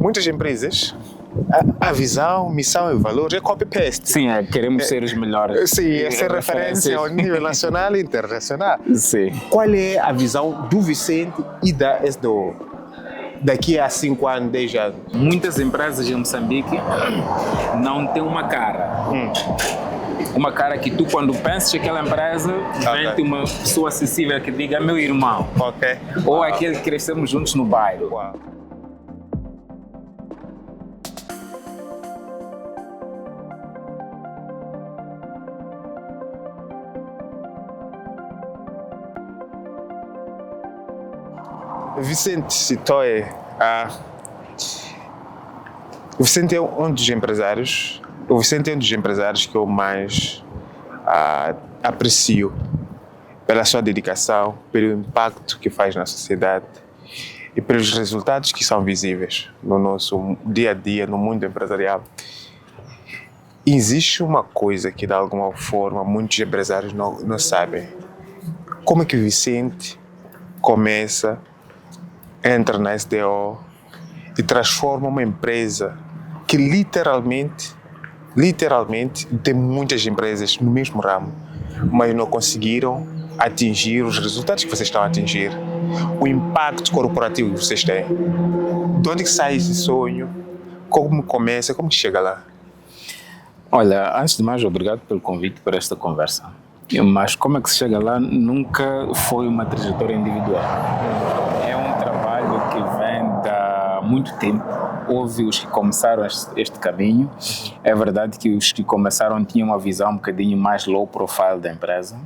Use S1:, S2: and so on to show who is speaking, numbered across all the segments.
S1: muitas empresas, a visão, missão e valor é copy-paste.
S2: Sim, queremos ser os melhores.
S1: Sim, essa é referência ao nível nacional e internacional.
S2: Sim.
S1: Qual é a visão do Vicente e da SDO daqui a 5 anos, 10 anos?
S2: Muitas empresas em Moçambique não têm uma cara. Uma cara que tu, quando pensas aquela empresa, vem-te uma pessoa acessível que diga meu irmão.
S1: Ok.
S2: Ou aquele que crescemos juntos no bairro.
S1: Uau. Vicente Sitoé, o Vicente é um dos empresários. O Vicente é um dos empresários que eu mais aprecio pela sua dedicação, pelo impacto que faz na sociedade e pelos resultados que são visíveis no nosso dia a dia, no mundo empresarial. Existe uma coisa que, de alguma forma, muitos empresários não sabem. Como é que o Vicente começa, entra na SDO e transforma uma empresa que literalmente tem muitas empresas no mesmo ramo, mas não conseguiram atingir os resultados que vocês estão a atingir, o impacto corporativo que vocês têm. De onde que sai esse sonho? Como começa? Como chega lá?
S2: Olha, antes de mais, obrigado pelo convite para esta conversa. Mas como é que se chega lá nunca foi uma trajetória individual. É um trabalho que vem de muito tempo. Houve os que começaram este caminho. É verdade que os que começaram tinham uma visão um bocadinho mais low profile da empresa.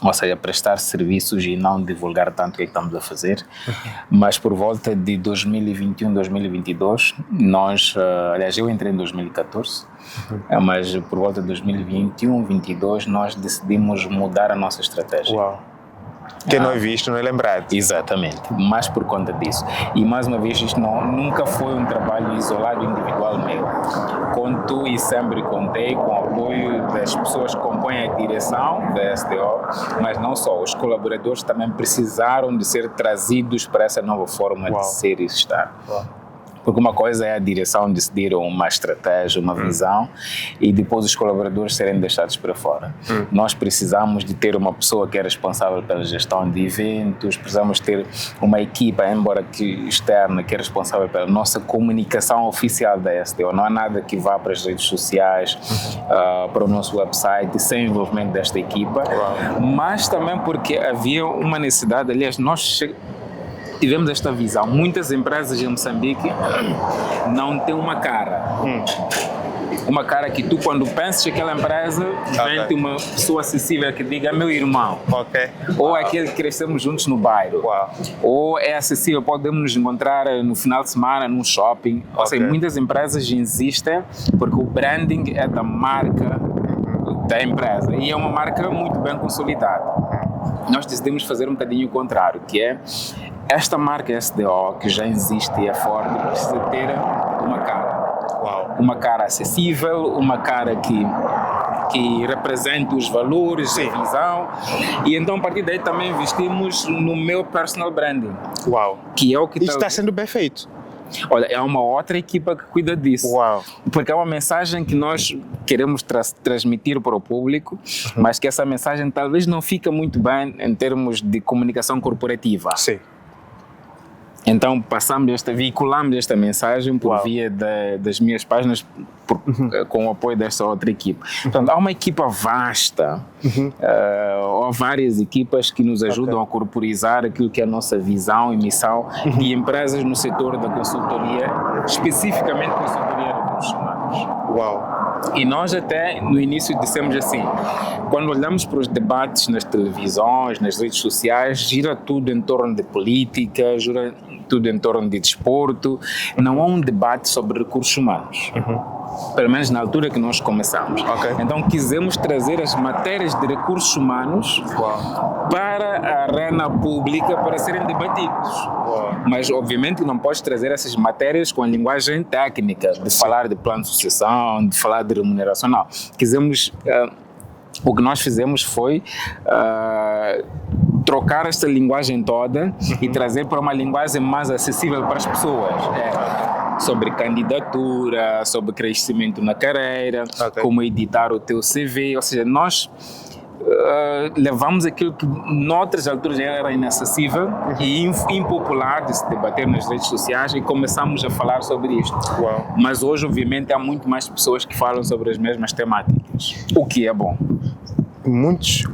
S2: Ou seja, prestar serviços e não divulgar tanto o que estamos a fazer. Mas por volta de 2021, 2022, nós, aliás, eu entrei em 2014, mas por volta de 2021, 2022, nós decidimos mudar a nossa estratégia.
S1: Uau! Que não é visto, não é lembrado.
S2: Exatamente, mas por conta disso. E mais uma vez, isto nunca foi um trabalho isolado, individual meu. Conto e sempre contei com o apoio das pessoas que compõem a direção da SDO, mas não só, os colaboradores também precisaram de ser trazidos para essa nova forma de ser e estar. Porque uma coisa é a direção decidir uma estratégia, uma visão, e depois os colaboradores serem deixados para fora. Nós precisamos de ter uma pessoa que é responsável pela gestão de eventos, precisamos ter uma equipa, embora que externa, que é responsável pela nossa comunicação oficial da SDO. Não há nada que vá para as redes sociais, para o nosso website, sem envolvimento desta equipa, mas também porque havia uma necessidade, aliás, nós tivemos esta visão. Muitas empresas em Moçambique não têm uma cara. Uma cara que tu, quando pensas aquela empresa, vem-te uma pessoa acessível que diga meu irmão. Ou aquele que crescemos juntos no bairro. Ou é acessível, podemos nos encontrar no final de semana num shopping. Ou seja, muitas empresas insistem porque o branding é da marca da empresa e é uma marca muito bem consolidada. Nós decidimos fazer um bocadinho o contrário, que é esta marca SDO, que já existe e é forte, precisa ter uma cara. Uma cara acessível, uma cara que represente os valores, a visão. E então, a partir daí, também investimos no meu personal branding. Que é o que
S1: Isso está sendo bem feito.
S2: Olha, é uma outra equipa que cuida disso. Porque é uma mensagem que nós queremos transmitir para o público, mas que essa mensagem talvez não fica muito bem em termos de comunicação corporativa. Então veiculamos esta mensagem por via das minhas páginas com o apoio desta outra equipa. Portanto, há uma equipa vasta, há várias equipas que nos ajudam a corporizar aquilo que é a nossa visão e missão de empresas no setor da consultoria, especificamente consultoria de recursos humanos. E nós até no início dissemos assim, quando olhamos para os debates nas televisões, nas redes sociais, gira tudo em torno de política, gira tudo em torno de desporto, não há um debate sobre recursos humanos. Pelo menos na altura que nós começamos. Então quisemos trazer as matérias de recursos humanos para a arena pública para serem debatidos. Mas obviamente não podes trazer essas matérias com a linguagem técnica, de falar de plano de sucessão, de falar de remuneração. Não. O que nós fizemos foi trocar esta linguagem toda e trazer para uma linguagem mais acessível para as pessoas. sobre candidatura, sobre crescimento na carreira, como editar o teu CV, ou seja, nós levamos aquilo que noutras alturas era inacessível e impopular de se debater nas redes sociais e começamos a falar sobre isto.
S1: Uau.
S2: Mas hoje, obviamente, há muito mais pessoas que falam sobre as mesmas temáticas, o que é bom.
S1: Muitos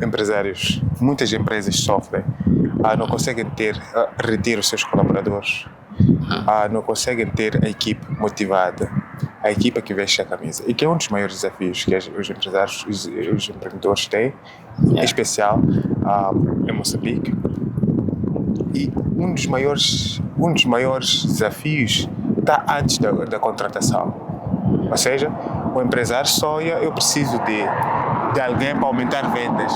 S1: empresários, muitas empresas sofrem, não conseguem reter os seus colaboradores, não conseguem ter a equipe motivada, a equipa que veste a camisa, e que é um dos maiores desafios que os empresários, os empreendedores têm, em especial em Moçambique. E um dos maiores desafios está antes da contratação. Ou seja, o empresário sonha, eu preciso de alguém para aumentar vendas.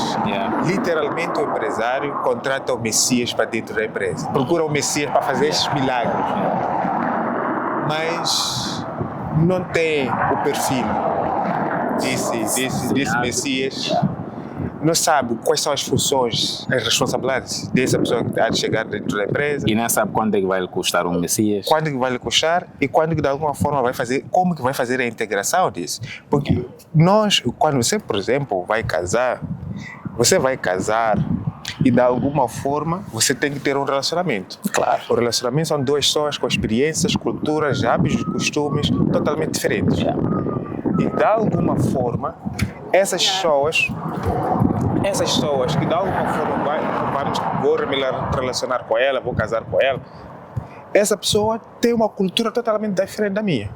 S1: Literalmente, o empresário contrata o Messias para dentro da empresa. Procura o Messias para fazer esses milagres. Mas não tem o perfil desse Messias. Não sabe quais são as funções, as responsabilidades dessa pessoa que está a chegar dentro da empresa.
S2: E não sabe quando é que vai lhe custar um Messias.
S1: Quando é que vai lhe custar e quando que de alguma forma vai fazer, como que vai fazer a integração disso. Porque quando você, por exemplo, vai casar e de alguma forma você tem que ter um relacionamento.
S2: Claro.
S1: O relacionamento são duas pessoas com experiências, culturas, hábitos, costumes totalmente diferentes. E de alguma forma, essas pessoas que de alguma forma vou me relacionar com ela, vou casar com ela, essa pessoa tem uma cultura totalmente diferente da minha.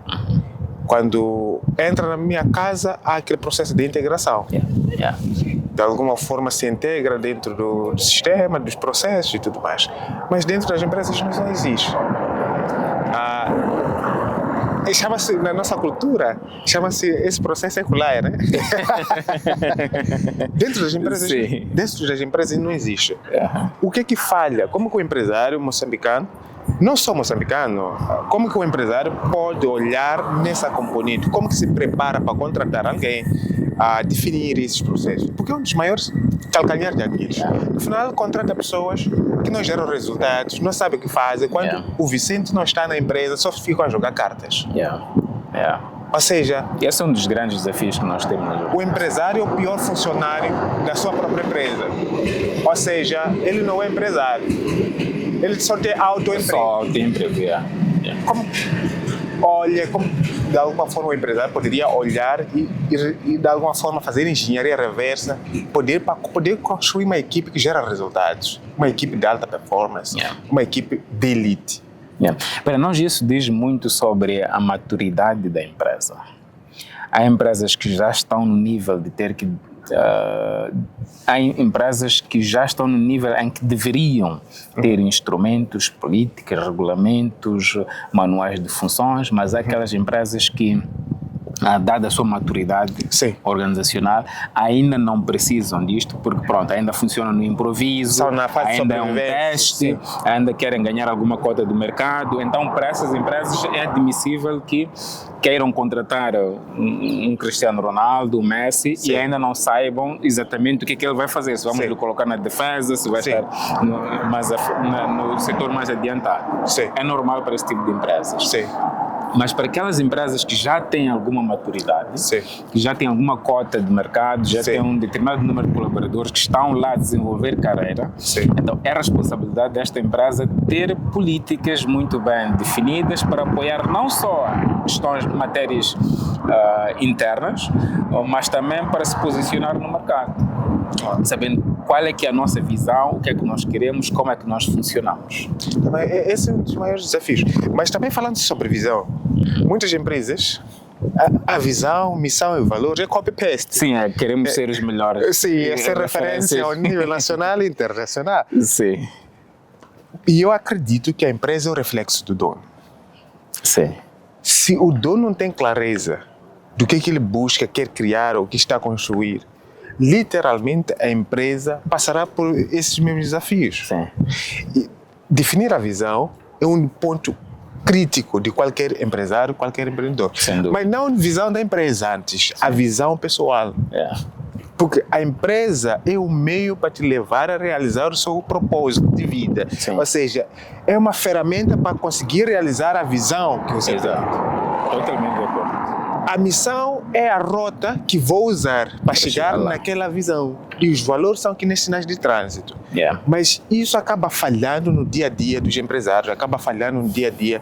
S1: Quando entra na minha casa, há aquele processo de integração. De alguma forma se integra dentro do sistema, dos processos e tudo mais. Mas dentro das empresas não existe. Chama-se, na nossa cultura, esse processo secular, né? Dentro das empresas não existe. O que é que falha? Como que o empresário moçambicano, não só moçambicano, como que o empresário pode olhar nessa componente? Como que se prepara para contratar alguém, a definir esses processos? Porque é um dos maiores calcanhares de Aquiles. No final, contrata pessoas que não geram resultados, não sabem o que fazem. Quando o Vicente não está na empresa, só ficam a jogar cartas. Ou seja,
S2: esse é um dos grandes desafios que nós temos hoje.
S1: O empresário é o pior funcionário da sua própria empresa. Ou seja, ele não é empresário. Ele só tem autoemprego.
S2: Só autoemprego,
S1: Como de alguma forma o empresário poderia olhar e de alguma forma fazer engenharia reversa, para poder construir uma equipe que gera resultados, uma equipe de alta performance, uma equipe de elite.
S2: Para nós isso diz muito sobre a maturidade da empresa. Há empresas que já estão no nível de ter que há empresas que já estão no nível em que deveriam ter instrumentos, políticas, regulamentos, manuais de funções, mas há aquelas empresas que, dada a sua maturidade organizacional, ainda não precisam disto, porque pronto, ainda funcionam no improviso, ainda é um teste, ainda querem ganhar alguma cota do mercado. Então, para essas empresas é admissível que queiram contratar um Cristiano Ronaldo, um Messi, e ainda não saibam exatamente o que é que ele vai fazer, se vamos lhe colocar na defesa, se vai estar no setor mais adiantado. É normal para esse tipo de empresas. Mas para aquelas empresas que já têm alguma maturidade, que já têm alguma cota de mercado, já têm um determinado número de colaboradores que estão lá a desenvolver carreira, então é responsabilidade desta empresa ter políticas muito bem definidas para apoiar não só questões, matérias internas, mas também para se posicionar no mercado, sabendo qual é que é a nossa visão, o que é que nós queremos, como é que nós funcionamos.
S1: Esse é um dos maiores desafios. Mas também falando sobre visão, muitas empresas, a visão, missão e valor é copy-paste.
S2: Sim, queremos ser os melhores.
S1: Sim, essa é referência ao nível nacional e internacional.
S2: Sim.
S1: E eu acredito que a empresa é o reflexo do dono. Se o dono não tem clareza do que ele busca, quer criar ou o que está a construir, literalmente a empresa passará por esses mesmos desafios. E definir a visão é um ponto crítico de qualquer empresário, qualquer empreendedor. Mas não a visão da empresa antes, a visão pessoal. Porque a empresa é o meio para te levar a realizar o seu propósito de vida.
S2: Sim.
S1: Ou seja, é uma ferramenta para conseguir realizar a visão que você tem.
S2: Exato. Totalmente de acordo.
S1: A missão é a rota que vou usar para chegar
S2: chegar lá.
S1: naquela visão. E os valores são que nem sinais de trânsito.
S2: Yeah.
S1: Mas isso acaba falhando no dia a dia dos empresários, acaba falhando no dia a dia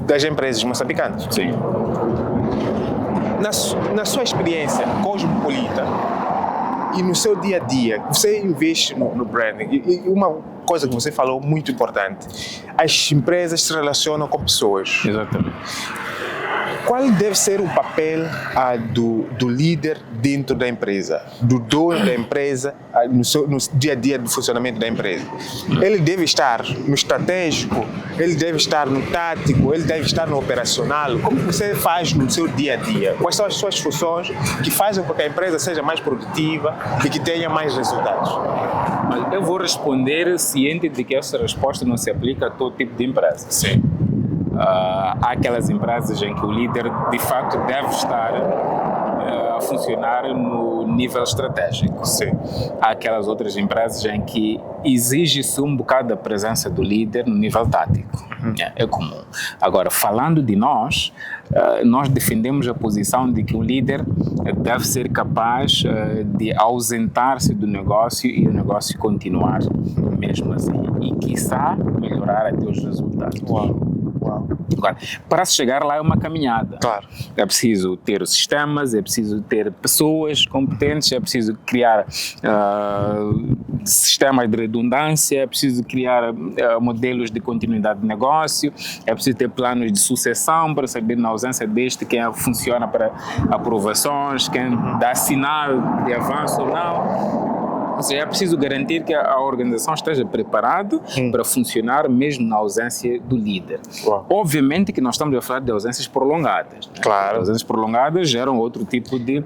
S1: das empresas moçambicanas.
S2: Sim.
S1: Na sua experiência cosmopolita e no seu dia a dia, você investe no branding. E uma coisa que você falou muito importante: as empresas se relacionam com pessoas.
S2: Exatamente.
S1: Qual deve ser o papel do líder dentro da empresa, do dono da empresa, no dia a dia do funcionamento da empresa? Ele deve estar no estratégico, ele deve estar no tático, ele deve estar no operacional. Como você faz no seu dia a dia? Quais são as suas funções que fazem com que a empresa seja mais produtiva e que tenha mais resultados?
S2: Mas eu vou responder ciente de que essa resposta não se aplica a todo tipo de empresa.
S1: Sim.
S2: Há aquelas empresas em que o líder, de facto, deve estar a funcionar no nível estratégico.
S1: Sim.
S2: Há aquelas outras empresas em que exige-se um bocado da presença do líder no nível tático. É comum. Agora, falando de nós defendemos a posição de que o líder deve ser capaz de ausentar-se do negócio e o negócio continuar mesmo assim. E, quiçá, melhorar até os resultados.
S1: Uau.
S2: Agora, para se chegar lá é uma caminhada.
S1: Claro.
S2: É preciso ter os sistemas, é preciso ter pessoas competentes, é preciso criar sistemas de redundância, é preciso criar modelos de continuidade de negócio, é preciso ter planos de sucessão para saber, na ausência deste, quem funciona para aprovações, quem dá sinal de avanço ou não. Ou seja, é preciso garantir que a organização esteja preparada para funcionar mesmo na ausência do líder.
S1: Uau.
S2: Obviamente que nós estamos a falar de ausências prolongadas. Né?
S1: Claro.
S2: Ausências prolongadas geram outro tipo de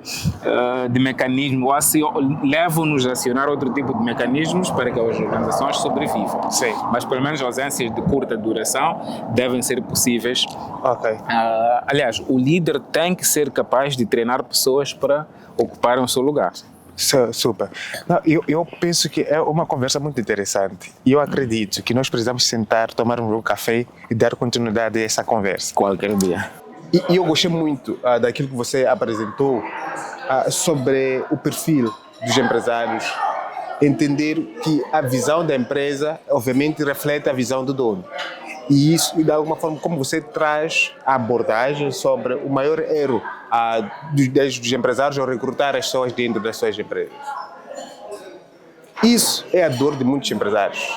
S2: mecanismo, ou levam-nos a acionar outro tipo de mecanismos para que as organizações sobrevivam.
S1: Sim.
S2: Mas pelo menos ausências de curta duração devem ser possíveis.
S1: Ok.
S2: Aliás, o líder tem que ser capaz de treinar pessoas para ocuparem o seu lugar.
S1: Super. Não, eu penso que é uma conversa muito interessante e eu acredito que nós precisamos sentar, tomar um café e dar continuidade a essa conversa.
S2: Qualquer dia.
S1: E eu gostei muito daquilo que você apresentou sobre o perfil dos empresários, entender que a visão da empresa obviamente reflete a visão do dono. E isso, de alguma forma, como você traz a abordagem sobre o maior erro dos empresários ao recrutar as pessoas dentro das suas empresas. Isso é a dor de muitos empresários.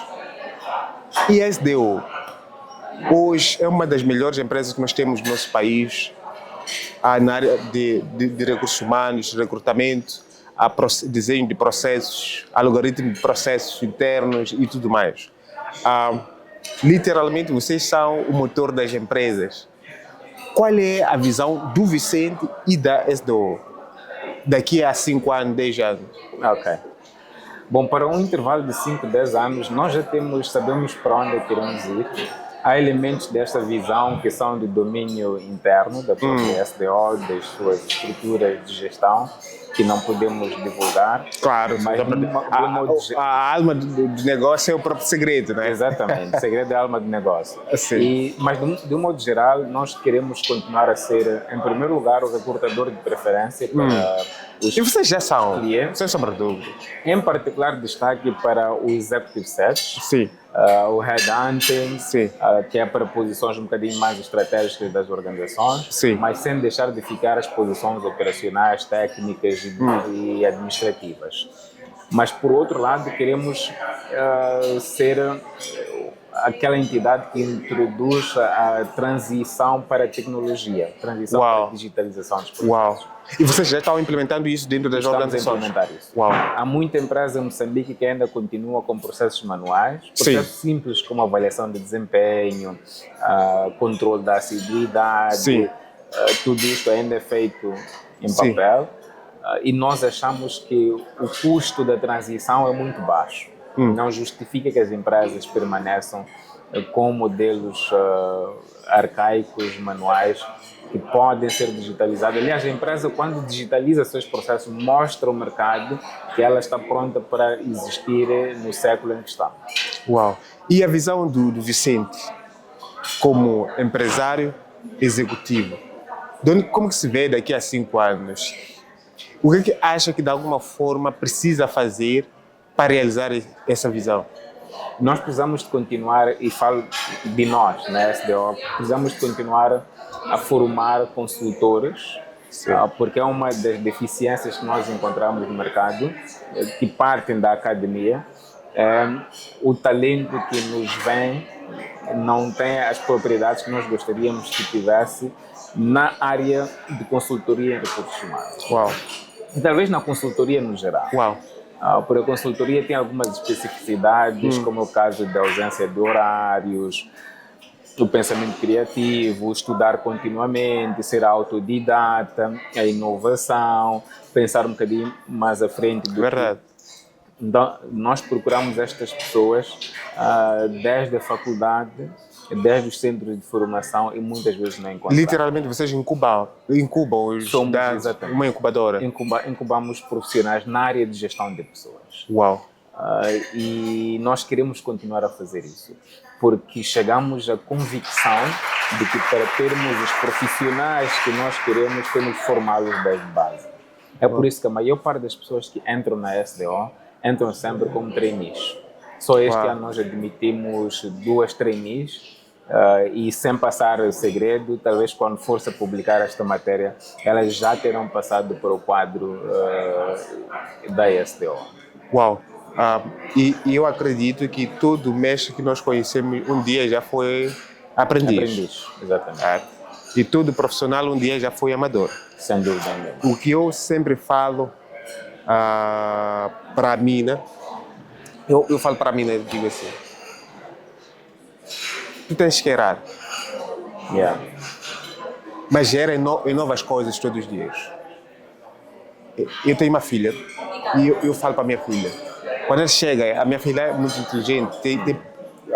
S1: E a SDO, hoje, é uma das melhores empresas que nós temos no nosso país na área de recursos humanos, recrutamento, desenho de processos, algoritmo de processos internos e tudo mais. Literalmente, vocês são o motor das empresas. Qual é a visão do Vicente e da SDO daqui a 5 anos, 10 anos?
S2: Ok. Bom, para um intervalo de 5, 10 anos, nós já sabemos para onde queremos ir. Há elementos desta visão que são do domínio interno da própria SDO, das suas estruturas de gestão, que não podemos divulgar.
S1: Claro, mas a alma do negócio é o próprio segredo, né?
S2: Exatamente, o segredo é a alma do negócio.
S1: Sim.
S2: Mas, de um modo geral, nós queremos continuar a ser, em primeiro lugar, o recrutador de preferência para os
S1: E vocês já são
S2: clientes.
S1: Sem sombra de dúvida.
S2: Em particular, destaque para o Executive Search.
S1: Sim.
S2: O Headhunting,
S1: Sim.
S2: que é para posições um bocadinho mais estratégicas das organizações,
S1: Sim.
S2: mas sem deixar de ficar as posições operacionais, técnicas e administrativas. Mas, por outro lado, queremos ser aquela entidade que introduz a transição para a tecnologia, transição para a digitalização dos processos.
S1: Uau! E vocês já estão implementando isso dentro das organizações?
S2: Estamos a implementar isso.
S1: Uau.
S2: Há muita empresa em Moçambique que ainda continua com processos manuais, processos simples como avaliação de desempenho, controle da assiduidade, tudo isto ainda é feito em papel. E nós achamos que o custo da transição é muito baixo. Não justifica que as empresas permaneçam com modelos arcaicos, manuais, que podem ser digitalizadas. Aliás, a empresa, quando digitaliza seus processos, mostra ao mercado que ela está pronta para existir no século em que está.
S1: Uau! E a visão do Vicente como empresário executivo? Como que se vê daqui a 5 anos? O que é que acha que de alguma forma precisa fazer para realizar essa visão?
S2: Nós precisamos de continuar, e falo de nós, na SDO, precisamos de continuar a formar consultores, porque é uma das deficiências que nós encontramos no mercado, que partem da academia. O talento que nos vem não tem as propriedades que nós gostaríamos que tivesse na área de consultoria em recursos humanos.
S1: Uau!
S2: E talvez na consultoria no geral.
S1: Uau!
S2: Porque a consultoria tem algumas especificidades, como é o caso da ausência de horários, o pensamento criativo, estudar continuamente, ser autodidata, a inovação, pensar um bocadinho mais à frente do
S1: Verdade.
S2: Então, nós procuramos estas pessoas desde a faculdade, desde os centros de formação e muitas vezes não encontramos.
S1: Literalmente, vocês incubam os estudantes, uma incubadora.
S2: Incubamos profissionais na área de gestão de pessoas.
S1: Uau!
S2: E nós queremos continuar a fazer isso, porque chegamos à convicção de que para termos os profissionais que nós queremos, temos que formá-los desde base. É por isso que a maior parte das pessoas que entram na SDO entram sempre como trainees. Só este ano nós admitimos 2 trainees e sem passar o segredo, talvez quando for-se a publicar esta matéria, elas já terão passado para o quadro da SDO.
S1: Uau! E eu acredito que todo mestre que nós conhecemos um dia já foi aprendiz.
S2: Aprendiz, exatamente.
S1: E todo profissional um dia já foi amador.
S2: Sem dúvida nenhuma.
S1: O que eu sempre falo para a mina, eu falo para a mina, eu digo assim, tu tens que errar, mas gera em novas coisas todos os dias. Eu tenho uma filha e eu falo para a minha filha, quando ela chega, a minha filha é muito inteligente, tem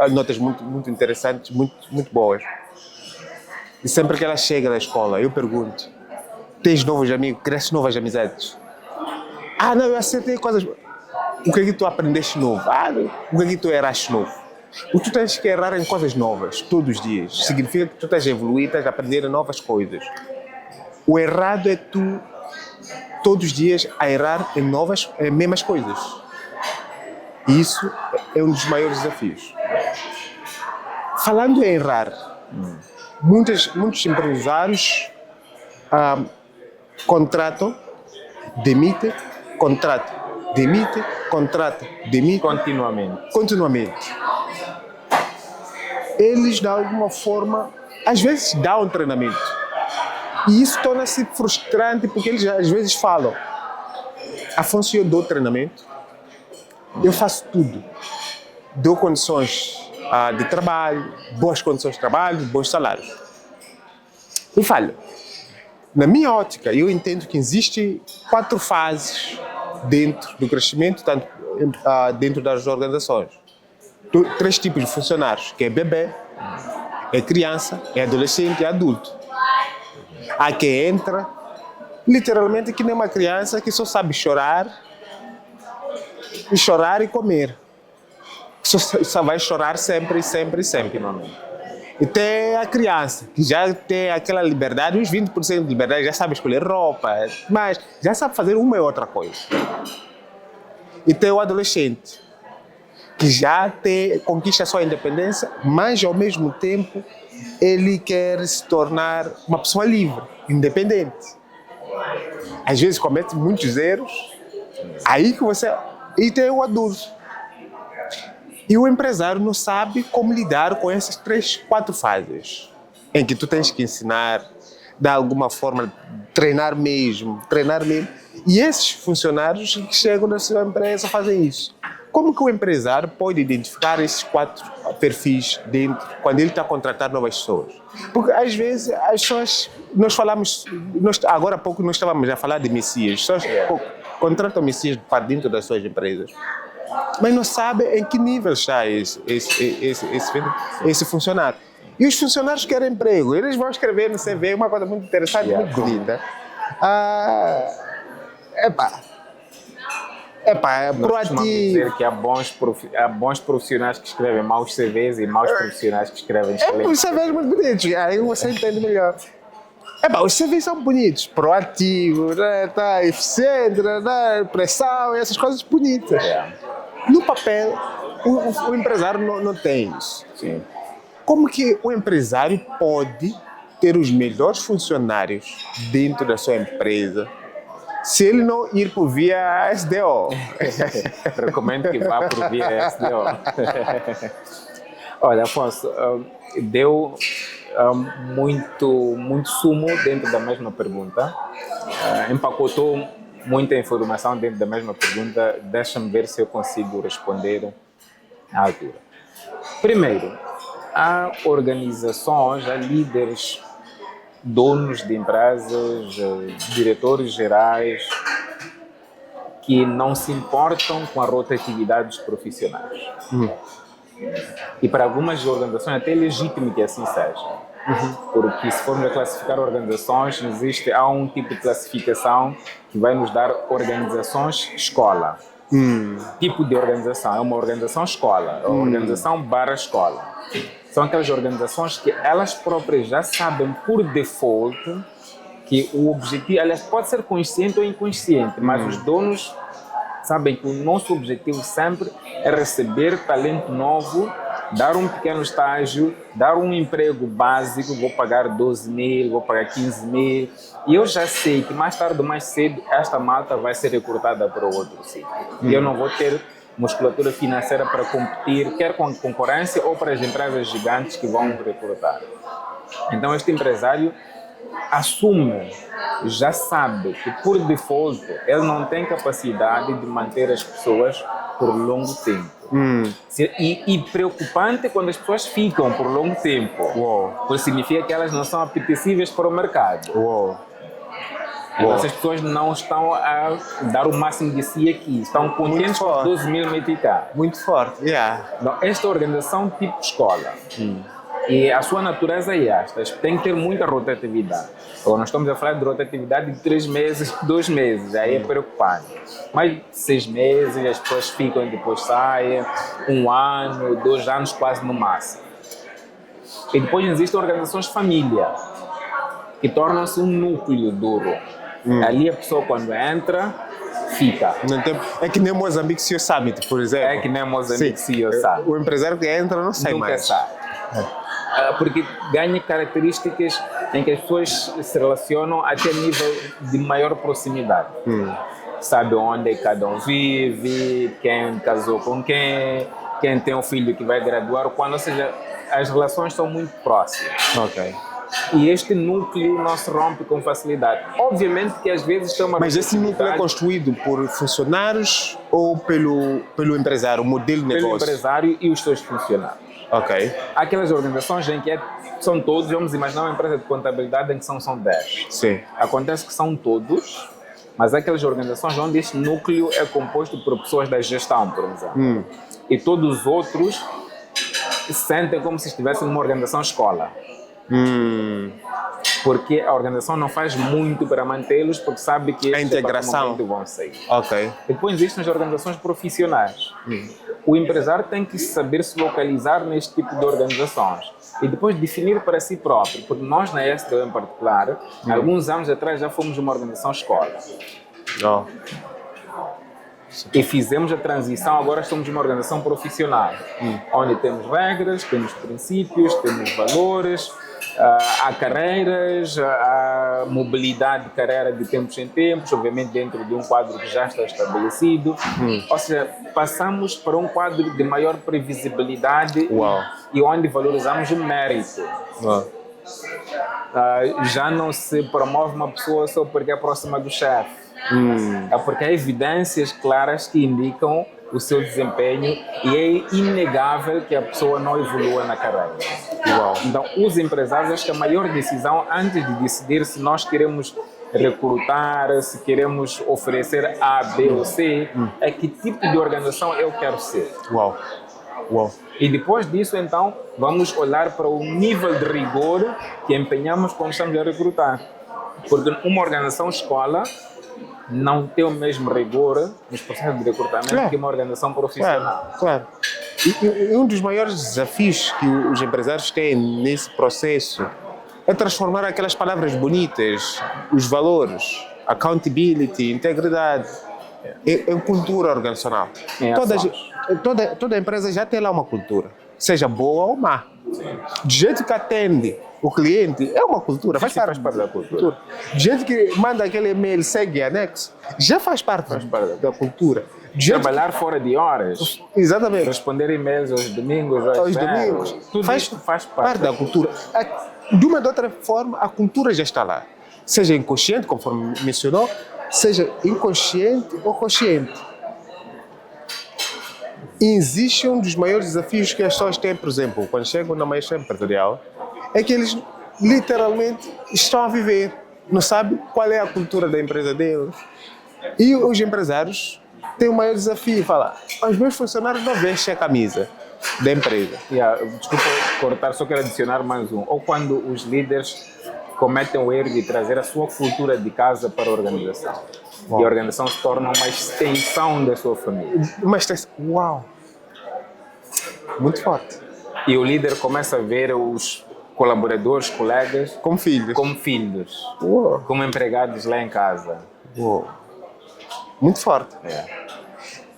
S1: notas muito interessantes, muito boas. E sempre que ela chega na escola, eu pergunto, tens novos amigos, cresces novas amizades? Não, eu acertei coisas. O que é que tu aprendeste novo? O que é que tu erraste novo? Tu tens que errar em coisas novas, todos os dias. Significa que tu estás a evoluir, estás a aprender novas coisas. O errado é tu, todos os dias, a errar em mesmas coisas. E isso é um dos maiores desafios. Falando em errar, muitos empresários contratam, demitem, contratam, demitem, contratam, demitem. Continuamente. Eles, de alguma forma, às vezes dão um treinamento. E isso torna-se frustrante porque eles às vezes falam, Afonso, eu dou treinamento, eu faço tudo. Dou condições de trabalho, boas condições de trabalho, bons salários. E falha. Na minha ótica, eu entendo que existem 4 fases dentro do crescimento, tanto dentro das organizações. 3 tipos de funcionários, que é bebê, é criança, é adolescente e é adulto. Há quem entra, literalmente, que nem uma criança que só sabe chorar e comer. Só vai chorar sempre. E tem a criança, que já tem aquela liberdade, uns 20% de liberdade, já sabe escolher roupa, mas já sabe fazer uma e outra coisa. E tem o adolescente, que já conquista a sua independência, mas ao mesmo tempo ele quer se tornar uma pessoa livre, independente. Às vezes comete muitos erros, aí que você... E tem o adulto. E o empresário não sabe como lidar com essas 3, 4 fases, em que tu tens que ensinar, de alguma forma, treinar mesmo. E esses funcionários que chegam na sua empresa fazem isso. Como que o empresário pode identificar esses 4 perfis dentro, quando ele está a contratar novas pessoas? Porque às vezes as pessoas, agora há pouco nós estávamos a falar de messias, as pessoas contratam messias para dentro das suas empresas, mas não sabem em que nível está esse funcionário. E os funcionários querem emprego. Eles vão escrever no CV uma coisa muito interessante, muito bonita. É
S2: Nós costumamos
S1: proativo.
S2: dizer que há bons profissionais que escrevem maus CVs e maus profissionais que escrevem
S1: Os
S2: excelentes.
S1: CVs muito bonitos. Aí você entende melhor. Os CVs são bonitos. Proativo, né? Tá eficiente, né? Pressão, essas coisas bonitas.
S2: É.
S1: No papel, o empresário não tem isso.
S2: Sim.
S1: Como que o empresário pode ter os melhores funcionários dentro da sua empresa se ele não ir por via SDO?
S2: Recomendo que vá por via SDO. Olha, Afonso, deu muito sumo dentro da mesma pergunta. Empacotou muita informação dentro da mesma pergunta. Deixa-me ver se eu consigo responder à altura. Primeiro, há organizações, há líderes, donos de empresas, diretores gerais, que não se importam com a rotatividade dos profissionais. E para algumas organizações até é legítimo que assim seja. Porque se formos a classificar organizações, há um tipo de classificação que vai nos dar organizações escola. Tipo de organização, é uma organização escola, é uma organização barra escola. São aquelas organizações que elas próprias já sabem por default que o objetivo, aliás, pode ser consciente ou inconsciente, mas os donos sabem que o nosso objetivo sempre é receber talento novo, dar um pequeno estágio, dar um emprego básico, vou pagar 12 mil, vou pagar 15 mil, e eu já sei que mais tarde ou mais cedo esta malta vai ser recrutada para o outro sítio. E eu não vou ter musculatura financeira para competir, quer com a concorrência ou para as empresas gigantes que vão recrutar. Então este empresário assume, já sabe que por default ele não tem capacidade de manter as pessoas por longo tempo. E preocupante quando as pessoas ficam por longo tempo, porque significa que elas não são apetecíveis para o mercado. Então essas pessoas não estão a dar o máximo de si aqui, estão contentes com 12 mil meticais.
S1: Muito forte,
S2: Então, esta organização tipo escola, e a sua natureza é esta, tem que ter muita rotatividade. Agora, nós estamos a falar de rotatividade de 3 meses, 2 meses, aí é preocupante. Mas 6 meses, as pessoas ficam e depois saem, 1 ano, 2 anos quase no máximo. E depois existem organizações família, que tornam-se um núcleo duro. Ali a pessoa quando entra, fica.
S1: É que nem Moçambique CEO Summit, por exemplo.
S2: É que nem Moçambique CEO Summit.
S1: O empresário que entra não sai
S2: Nunca
S1: mais.
S2: sai. Porque ganha características em que as pessoas se relacionam até a nível de maior proximidade. Sabe onde cada um vive, quem casou com quem tem um filho que vai graduar, ou seja, as relações são muito próximas. E este núcleo não se rompe com facilidade. Obviamente que às vezes tem uma...
S1: Mas esse núcleo é construído por funcionários ou pelo empresário, o modelo de negócio?
S2: Pelo empresário e os seus funcionários. Há aquelas organizações em que são todos, vamos imaginar uma empresa de contabilidade em que são 10.
S1: Sim.
S2: Acontece que são todos, mas há aquelas organizações onde este núcleo é composto por pessoas da gestão, por exemplo. E todos os outros sentem como se estivessem numa organização escola. Porque a organização não faz muito para mantê-los, porque sabe que
S1: a integração
S2: vão sair.
S1: Depois
S2: existem as organizações profissionais. O empresário tem que saber se localizar neste tipo de organizações e depois definir para si próprio, porque nós na SDO em particular, alguns anos atrás já fomos uma organização escola. E fizemos a transição, agora somos uma organização profissional, onde temos regras, temos princípios, temos valores, há carreiras, há mobilidade de carreira de tempos em tempos, obviamente dentro de um quadro que já está estabelecido. Ou seja, passamos para um quadro de maior previsibilidade e onde valorizamos o mérito. Já não se promove uma pessoa só porque é próxima do chefe. É porque há evidências claras que indicam o seu desempenho e é inegável que a pessoa não evolua na carreira. Então, os empresários, acho que a maior decisão, antes de decidir se nós queremos recrutar, se queremos oferecer A, B ou C, é que tipo de organização eu quero ser. E depois disso, então, vamos olhar para o nível de rigor que empenhamos quando estamos a recrutar. Porque uma organização escola não tem o mesmo rigor nos processos de recrutamento que uma organização profissional.
S1: Claro. E um dos maiores desafios que os empresários têm nesse processo é transformar aquelas palavras bonitas, os valores, accountability, integridade, em cultura organizacional. Toda empresa já tem lá uma cultura, seja boa ou má. Do jeito que atende o cliente, é uma cultura, faz parte da cultura. Do jeito que manda aquele e-mail, segue anexo, já faz parte da cultura.
S2: Trabalhar fora de horas.
S1: Exatamente.
S2: Responder e-mails aos domingos, tudo isso faz parte
S1: da cultura. De uma ou de outra forma, a cultura já está lá. Seja inconsciente, conforme mencionou, seja inconsciente ou consciente. E existe um dos maiores desafios que as pessoas têm, por exemplo, quando chegam na maestria empresarial, é que eles literalmente estão a viver, não sabem qual é a cultura da empresa deles. E os empresários têm o maior desafio, falar, os meus funcionários não vestem a camisa da empresa.
S2: Desculpa cortar, só quero adicionar mais um. Ou quando os líderes cometem o erro de trazer a sua cultura de casa para a organização. E a organização se torna uma extensão da sua família.
S1: Uau! Muito forte.
S2: E o líder começa a ver os colaboradores, colegas,
S1: como
S2: filhos, como empregados lá em casa.
S1: Uau. Muito forte.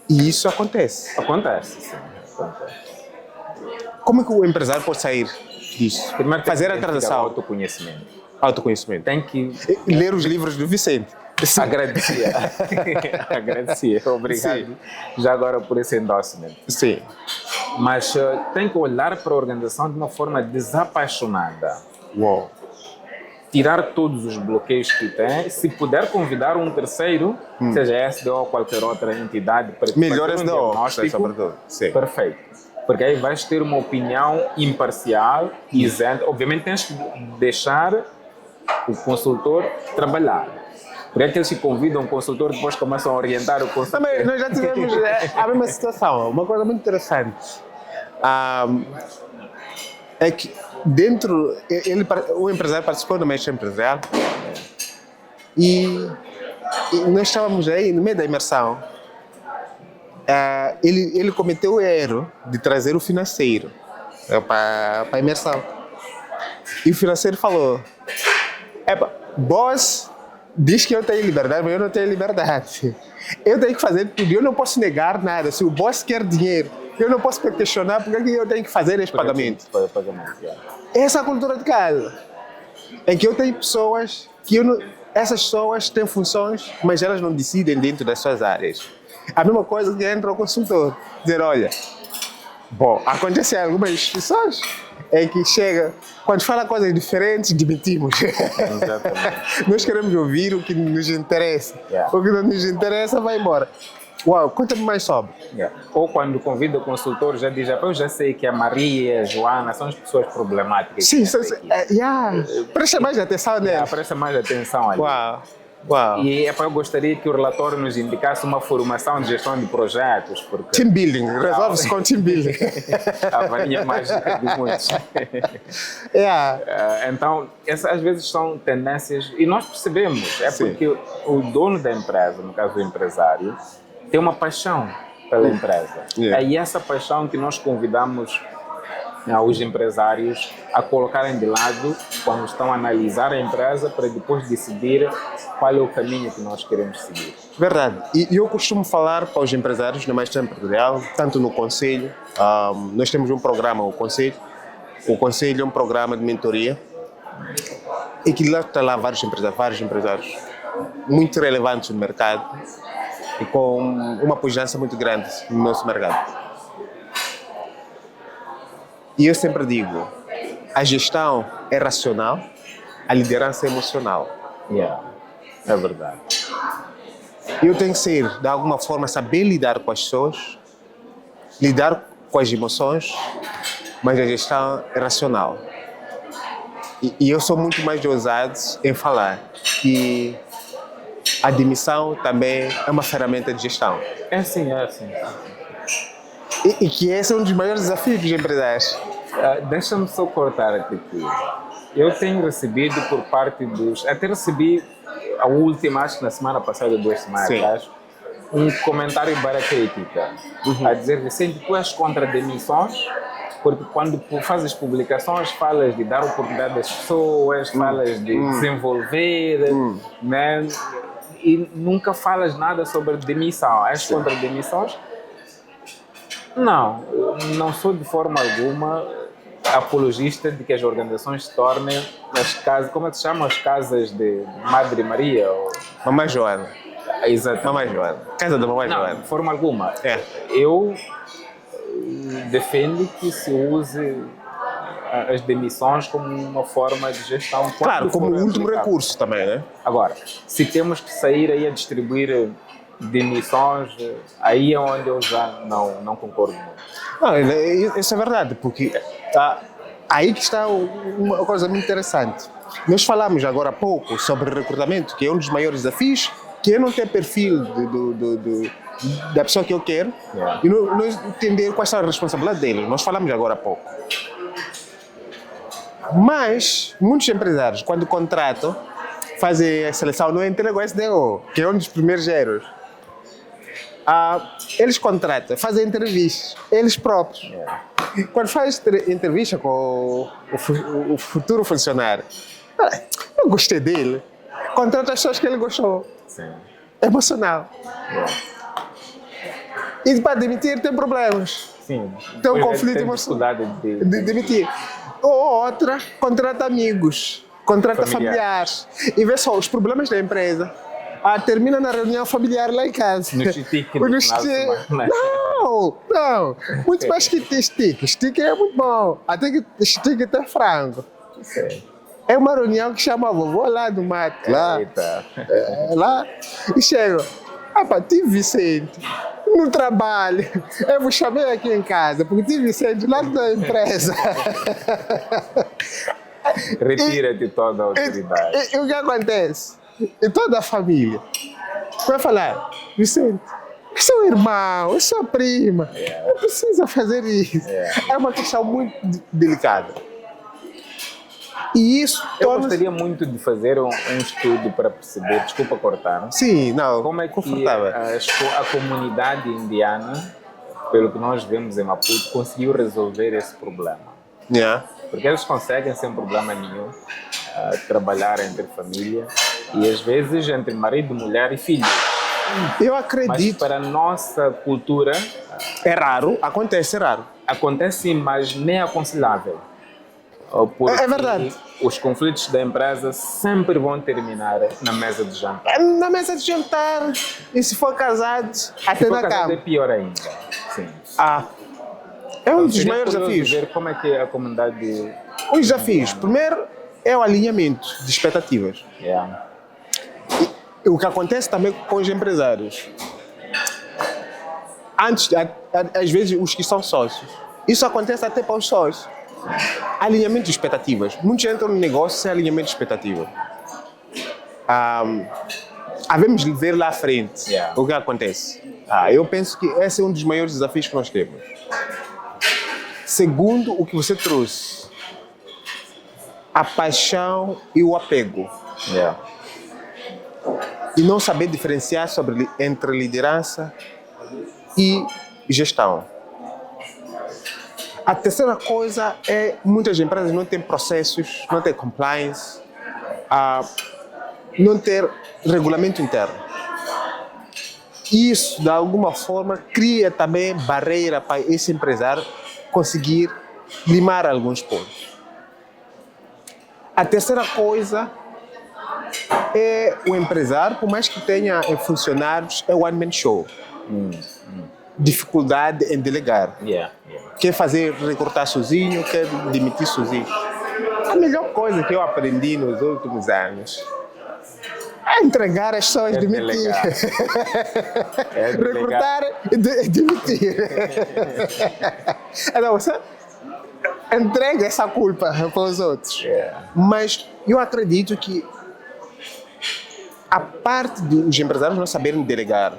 S1: E isso acontece.
S2: Acontece, sim. Acontece.
S1: Como é que o empresário pode sair disso?
S2: Primeiro
S1: fazer a transição.
S2: Autoconhecimento. Tem que
S1: ler os livros do Vicente.
S2: Agradecia. Obrigado. Sim. Já agora por esse endorsement.
S1: Sim.
S2: Mas tem que olhar para a organização de uma forma desapaixonada.
S1: Uau.
S2: Tirar todos os bloqueios que tem. Se puder convidar um terceiro, seja SDO ou qualquer outra entidade, para
S1: melhor
S2: fazer um diagnóstico,
S1: sobretudo. Sim.
S2: Perfeito. Porque aí vais ter uma opinião imparcial, isenta. Obviamente tens que deixar o consultor trabalhar. Porque é que eles se convidam um consultor e depois começam a orientar o consultor.
S1: Também, nós já tivemos a mesma situação. Uma coisa muito interessante é que o empresário participou da maestria empresarial e nós estávamos aí no meio da imersão. Ele cometeu o erro de trazer o financeiro para a imersão. E o financeiro falou, boss diz que eu tenho liberdade, mas eu não tenho liberdade. Eu tenho que fazer tudo, eu não posso negar nada. Se o boss quer dinheiro, eu não posso questionar porque eu tenho que fazer esse pagamento. Essa é a cultura de casa. É que eu tenho pessoas que essas pessoas têm funções, mas elas não decidem dentro das suas áreas. A mesma coisa que entra o consultor, dizer, olha, acontece em algumas instituições, é que chega, quando fala coisas diferentes, demitimos.
S2: Exatamente.
S1: Nós queremos ouvir o que nos interessa. O que não nos interessa vai embora. Uau, conta-me mais sobre.
S2: Ou quando convida o consultor, já diz, eu já sei que a Maria e a Joana são as pessoas problemáticas.
S1: Sim, presta mais atenção neles.
S2: Presta mais atenção ali.
S1: Uau.
S2: E eu gostaria que o relatório nos indicasse uma formação de gestão de projetos. Porque
S1: team building, resolve-se com team building.
S2: A varinha mágica de muitos. Então, essas às vezes são tendências, e nós percebemos, porque o dono da empresa, no caso do empresário, tem uma paixão pela empresa. É essa paixão que nós convidamos os empresários a colocarem de lado quando estão a analisar a empresa para depois decidir qual é o caminho que nós queremos seguir.
S1: Verdade. E eu costumo falar para os empresários na maestria empresarial, tanto no Conselho, nós temos um programa, o Conselho. O Conselho é um programa de mentoria e que lá está lá vários empresários muito relevantes no mercado e com uma pujança muito grande no nosso mercado. E eu sempre digo, a gestão é racional, a liderança é emocional.
S2: É verdade.
S1: Eu tenho que ser, de alguma forma, saber lidar com as pessoas, lidar com as emoções, mas a gestão é racional. E eu sou muito mais ousado em falar que a demissão também é uma ferramenta de gestão.
S2: É sim.
S1: E que esse é um dos maiores desafios dos empresários.
S2: Deixa-me só cortar-te aqui. Eu tenho recebido por parte dos... Até recebi a última, acho que na semana passada, 2 semanas
S1: Sim.
S2: atrás, um comentário para crítica, a dizer, Vicente, tu és contra demissões, porque quando tu fazes publicações falas de dar oportunidade às pessoas, falas de desenvolver, né? E nunca falas nada sobre demissão. És contra demissões? Não, não sou de forma alguma apologista de que as organizações se tornem as casas, como é que se chamam? As casas de Madre Maria? Ou...
S1: Mamãe Joana.
S2: Exatamente.
S1: Mamãe Joana. Casa da Mamãe
S2: Não,
S1: Joana.
S2: de forma alguma.
S1: É.
S2: Eu defendo que se use as demissões como uma forma de gestão.
S1: Claro, como
S2: for
S1: último
S2: aplicável.
S1: recurso também, né?
S2: Agora, se temos que sair aí a distribuir demissões, aí é onde eu já não concordo muito.
S1: Não, isso é verdade, porque aí que está uma coisa muito interessante. Nós falamos agora há pouco sobre recrutamento, que é um dos maiores desafios, que é não ter perfil da pessoa que eu quero e não entender quais são as responsabilidades dele. Nós falamos agora há pouco. Mas muitos empresários, quando contratam, fazem a seleção, não entregam o SDO, que é um dos primeiros erros. Eles contratam, fazem entrevistas, eles próprios. Quando faz entrevista com o futuro funcionário, eu gostei dele, contrata as pessoas que ele gostou.
S2: Sim.
S1: Emocional. E para demitir tem problemas.
S2: Sim.
S1: Tem um
S2: Depois
S1: conflito
S2: tem
S1: emocional.
S2: dificuldade
S1: De demitir. Ou outra, contrata amigos, contrata familiares. E vê só, os problemas da empresa. Termina na reunião familiar lá em casa.
S2: No stick do final de semana.
S1: Não. Muito mais que stick. Stick é muito bom. Até que stick tem frango.
S2: Sim.
S1: É uma reunião que chama a vovó lá do mato. Lá.
S2: Eita.
S1: Lá. E chega. Tive Vicente no trabalho. Eu vos chamei aqui em casa, porque tive Vicente lá da empresa.
S2: Retira-te toda a autoridade.
S1: E o que acontece? E toda a família vai falar: Vicente, é seu irmão, é sua prima, não precisa fazer isso. É uma questão muito delicada. E isso
S2: Eu
S1: torna...
S2: gostaria muito de fazer um estudo para perceber, desculpa cortar,
S1: Sim, não,
S2: como é que
S1: confortável.
S2: a comunidade indiana, pelo que nós vemos em Maputo, conseguiu resolver esse problema.
S1: Yeah.
S2: Porque eles conseguem, sem problema nenhum, trabalhar entre família e às vezes entre marido, mulher e filhos.
S1: Eu
S2: Mas
S1: acredito.
S2: para a nossa cultura
S1: É raro, acontece, é raro.
S2: acontece, mas nem é aconselhável. Porque
S1: É verdade.
S2: os conflitos da empresa sempre vão terminar na mesa de jantar.
S1: Na mesa de jantar, e se for casado, até
S2: Se for
S1: na
S2: casado
S1: cama.
S2: é pior ainda. Sim.
S1: É um dos
S2: Seria
S1: maiores
S2: curioso
S1: desafios.
S2: ver como é que a comunidade...
S1: Os desafios. Primeiro é o alinhamento de expectativas.
S2: Yeah.
S1: E o que acontece também com os empresários. Antes, às vezes, os que são sócios. Isso acontece até para os sócios. Alinhamento de expectativas. Muitos entram no negócio sem alinhamento de expectativa. Havemos de ver lá à frente o que acontece. Eu penso que esse é um dos maiores desafios que nós temos. Segundo, o que você trouxe. A paixão e o apego.
S2: Yeah.
S1: E não saber diferenciar entre liderança e gestão. A terceira coisa é muitas empresas não têm processos, não têm compliance, não ter regulamento interno. Isso, de alguma forma, cria também barreira para esse empresário conseguir limar alguns pontos. A terceira coisa é o empresário, por mais que tenha funcionários, é o one-man show. Dificuldade em delegar.
S2: Yeah.
S1: Quer fazer recortar sozinho, quer demitir sozinho. A melhor coisa que eu aprendi nos últimos anos é entregar as pessoas, demitir. Recrutar e demitir. Então, você entrega essa culpa para os outros. Mas eu acredito que a parte dos empresários não saberem delegar,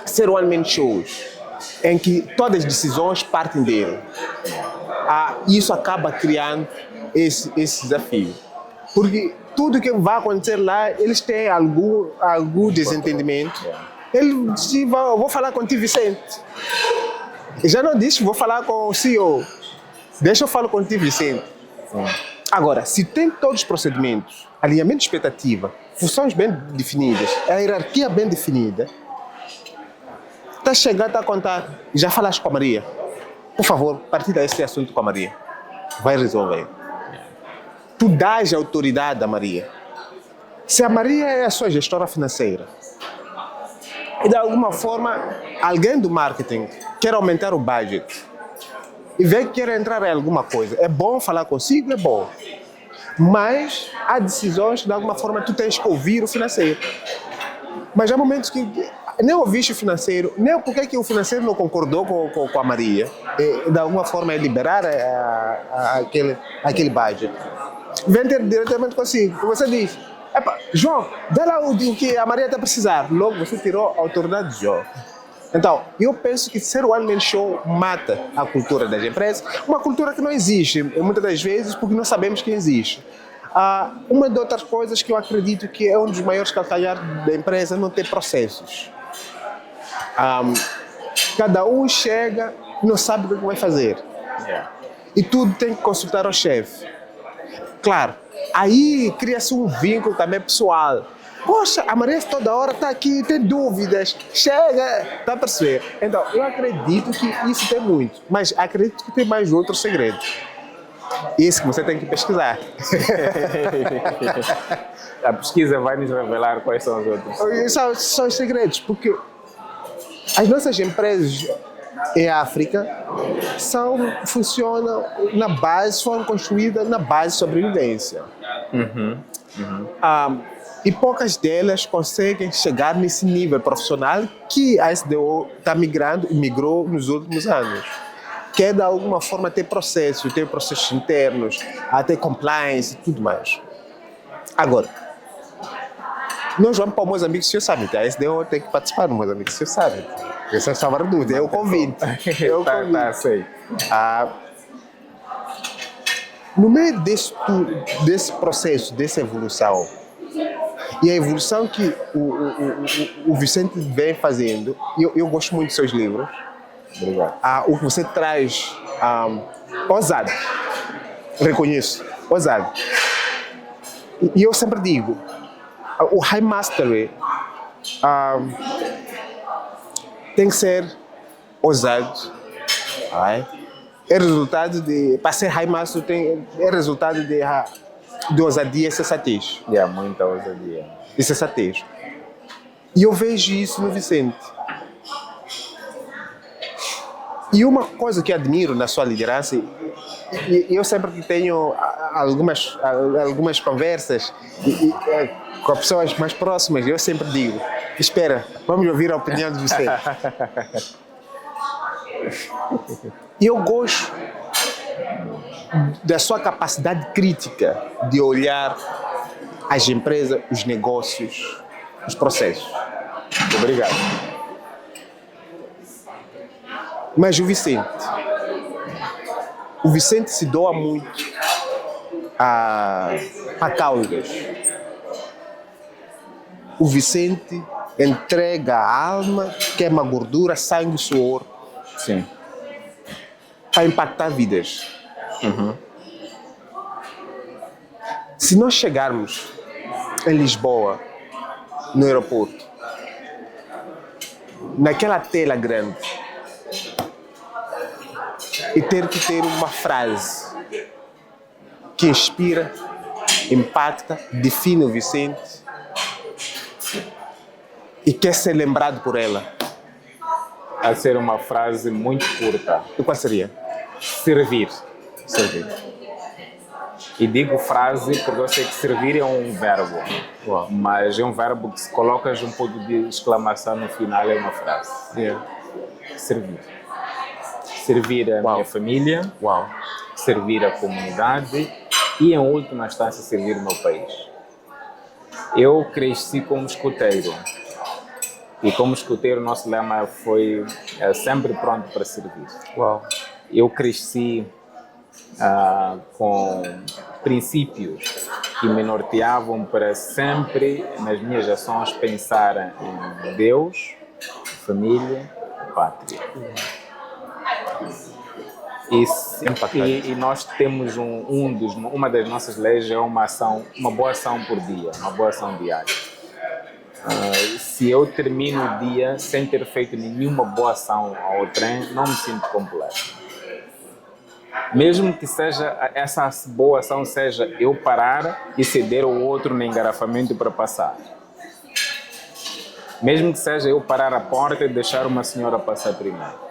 S1: ser one-man shows, em que todas as decisões partem dele. Isso acaba criando esse desafio. Porque tudo que vai acontecer lá, eles têm algum desentendimento. Ele disse, vou falar contigo, Vicente. E já não disse, vou falar com o CEO. Deixa eu falar contigo, Vicente. Agora, se tem todos os procedimentos, alinhamento de expectativa, funções bem definidas, a hierarquia bem definida, está chegando, está a contar, já falaste com a Maria. Por favor, partilha esse assunto com a Maria. Vai resolver. Tu dás a autoridade à Maria. Se a Maria é a sua gestora financeira, e de alguma forma alguém do marketing quer aumentar o budget e vê que quer entrar em alguma coisa, é bom falar consigo, é bom. Mas há decisões que de alguma forma tu tens que ouvir o financeiro. Mas há momentos que nem ouviste o financeiro, nem porque que o financeiro não concordou com a Maria, e de alguma forma é liberar aquele budget. Vem ter diretamente consigo. E você diz, João, dá lá o que a Maria está a precisar. Logo você tirou a autoridade de João. Então, eu penso que ser one man show mata a cultura das empresas, uma cultura que não existe, muitas das vezes, porque não sabemos que existe. Uma das outras coisas que eu acredito que é um dos maiores calcanhares da empresa, não ter processos. Cada um chega e não sabe o que vai fazer. E tudo tem que consultar o chefe. Claro, aí cria-se um vínculo também pessoal. Poxa, a Maria toda hora está aqui, tem dúvidas, chega, está a perceber? Então, eu acredito que isso tem muito, mas acredito que tem mais outros segredos. Isso que você tem que pesquisar.
S2: A pesquisa vai nos revelar quais são os outros.
S1: São os segredos, porque as nossas empresas em África funcionam na base, foram construídas na base de sobrevivência. E poucas delas conseguem chegar nesse nível profissional que a SDO está migrou nos últimos anos. Que é de alguma forma ter processos internos, ter compliance e tudo mais. Agora, nós vamos para o Moçambique Seu Summit. A SDO tem que participar do Moçambique Seu Summit. Essa é a salvar dúvida, é o convite.
S2: Sei.
S1: No meio desse processo, dessa evolução, e a evolução que o Vicente vem fazendo, eu gosto muito dos seus livros.
S2: Obrigado.
S1: O que você traz, ousado, reconheço, ousado. E eu sempre digo, o High Mastery tem que ser ousado. É resultado para ser High Mastery é resultado de ousadia e sensatez.
S2: Muita ousadia.
S1: E sensatez. E eu vejo isso no Vicente. E uma coisa que admiro na sua liderança, e eu sempre que tenho algumas conversas com as pessoas mais próximas, eu sempre digo, espera, vamos ouvir a opinião de você. E eu gosto da sua capacidade crítica de olhar as empresas, os negócios, os processos.
S2: Obrigado.
S1: Mas o Vicente se doa muito a causas. O Vicente entrega a alma, queima gordura, sangue e suor.
S2: Sim.
S1: Para impactar vidas. Se nós chegarmos em Lisboa, no aeroporto, naquela tela grande, e ter que ter uma frase que inspira, impacta, define o Vicente e quer ser lembrado por ela.
S2: A ser uma frase muito curta.
S1: E qual seria?
S2: Servir. E digo frase porque eu sei que servir é um verbo. Mas é um verbo que se colocas um ponto de exclamação no final é uma frase. Servir. Servir a minha família, servir a comunidade e, em última instância, servir o meu país. Eu cresci como escoteiro E como escuteiro, o nosso lema foi sempre pronto para servir.
S1: Uau.
S2: Eu cresci com princípios que me norteavam para sempre, nas minhas ações, pensar em Deus, família, pátria. E nós temos uma das nossas leis é uma boa ação por dia, uma boa ação diária. Se eu termino o dia sem ter feito nenhuma boa ação ao trem, não me sinto completo. Mesmo que essa boa ação seja eu parar e ceder ao outro no engarrafamento para passar. Mesmo que seja eu parar a porta e deixar uma senhora passar primeiro.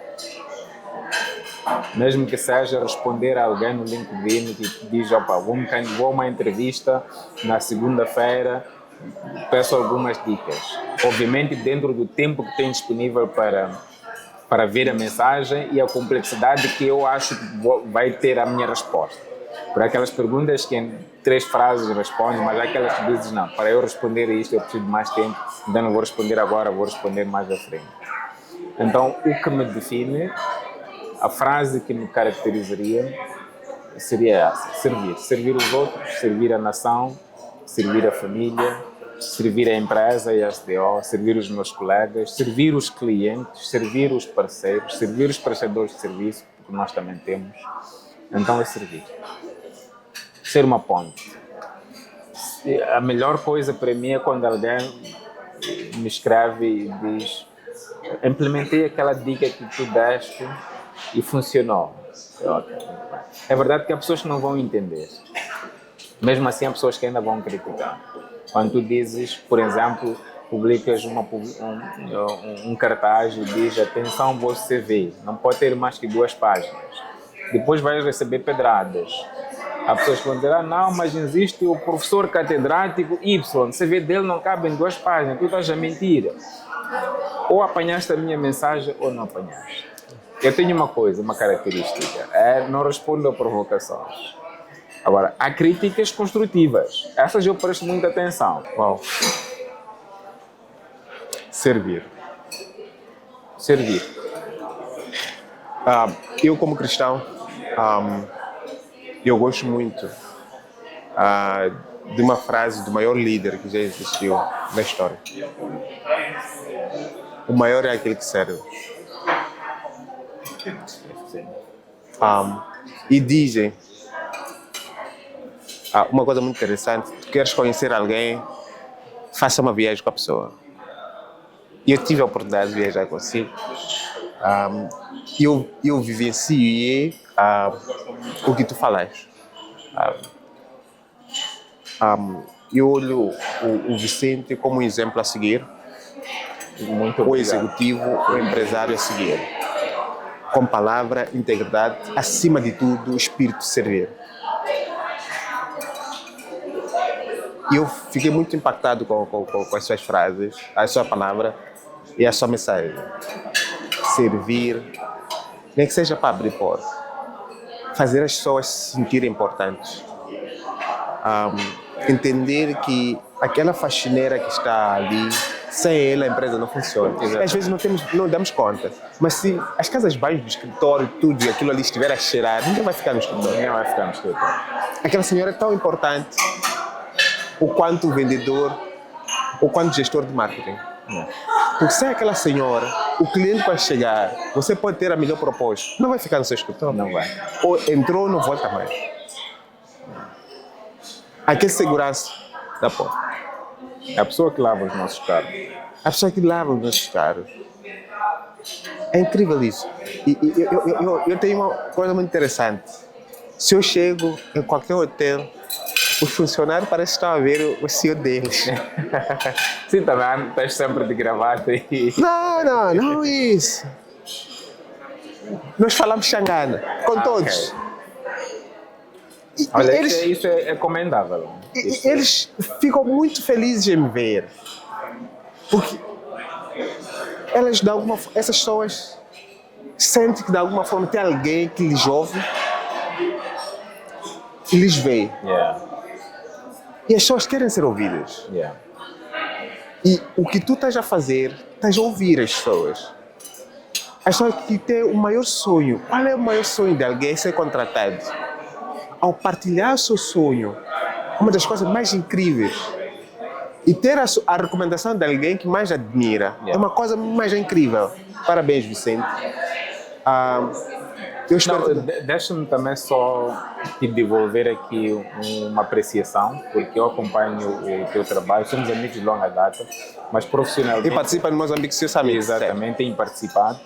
S2: Mesmo que seja responder a alguém no LinkedIn que diz, vou a uma entrevista na segunda-feira, peço algumas dicas. Obviamente dentro do tempo que tem disponível para ver a mensagem e a complexidade que eu acho que vai ter a minha resposta. Por aquelas perguntas que em 3 frases responde, mas aquelas que dizem, não, para eu responder isto eu preciso de mais tempo, então não vou responder agora, vou responder mais à frente. Então, o que me define, a frase que me caracterizaria seria essa: servir. Servir os outros, servir a nação, servir a família, servir a empresa e a SDO, servir os meus colegas, servir os clientes, servir os parceiros, servir os prestadores de serviço, porque nós também temos. Então é servir. Ser uma ponte. A melhor coisa para mim é quando alguém me escreve e diz: implementei aquela dica que tu deste e funcionou. É verdade que há pessoas que não vão entender. Mesmo assim, há pessoas que ainda vão criticar. Quando tu dizes, por exemplo, publicas um cartaz e diz: atenção, vosso CV, não pode ter mais que 2 páginas. Depois vais receber pedradas. Há pessoas que vão dizer: não, mas existe o professor catedrático Y, o CV dele não cabe em 2 páginas, tu estás a mentir. Ou apanhaste a minha mensagem ou não apanhaste. Eu tenho uma característica, não respondo a provocações. Agora, há críticas construtivas. Essas eu presto muita atenção.
S1: Uau. Servir.
S2: Servir.
S1: Eu, como cristão, eu gosto muito de uma frase do maior líder que já existiu na história. O maior é aquele que serve. E dizem uma coisa muito interessante: tu queres conhecer alguém, faça uma viagem com a pessoa. E eu tive a oportunidade de viajar consigo. Eu vivenciei o que tu falaste. Eu olho o Vicente como um exemplo a seguir, o executivo, o empresário a seguir, com palavra, integridade, acima de tudo, o espírito de servir. E eu fiquei muito impactado com as suas frases, a sua palavra e a sua mensagem. Servir, nem que seja para abrir porta, fazer as pessoas se sentirem importantes, entender que aquela faxineira que está ali, sem ela a empresa não funciona. Às vezes não damos conta, mas se as casas baixas do escritório, tudo e aquilo ali estiver a cheirar, ninguém vai ficar no escritório.
S2: Ninguém vai ficar no escritório.
S1: Aquela senhora é tão importante o quanto o vendedor, o quanto o gestor de marketing. Porque sem aquela senhora, o cliente vai chegar, você pode ter a melhor proposta, não vai ficar no seu escritório.
S2: Não vai.
S1: Ou entrou, não volta mais. Aquele segurança da porta.
S2: É a pessoa que lava os nossos carros.
S1: A pessoa que lava os nossos carros. É incrível isso. E eu tenho uma coisa muito interessante. Se eu chego em qualquer hotel, os funcionários parecem que estão a ver o CEO deles.
S2: Sim, também estás sempre de gravata e...
S1: Não isso. Nós falamos xangana, com todos.
S2: Olha, isso é comendável.
S1: Eles ficam muito felizes em me ver. Porque elas, essas pessoas sentem que de alguma forma tem alguém que lhes ouve e lhes vê.
S2: Yeah.
S1: E as pessoas querem ser ouvidas.
S2: Yeah.
S1: E o que tu estás a fazer, estás a ouvir as pessoas. As pessoas que têm o maior sonho. Qual é o maior sonho de alguém ser contratado? Ao partilhar o seu sonho, uma das coisas mais incríveis. E ter a recomendação de alguém que mais admira é uma coisa mais incrível. Parabéns, Vicente. Eu espero...
S2: Deixa-me também só te devolver aqui uma apreciação, porque eu acompanho o teu trabalho, somos amigos de longa data, mas profissionalmente...
S1: E participa no Moçambique Seu Summit.
S2: Exatamente, tenho participado,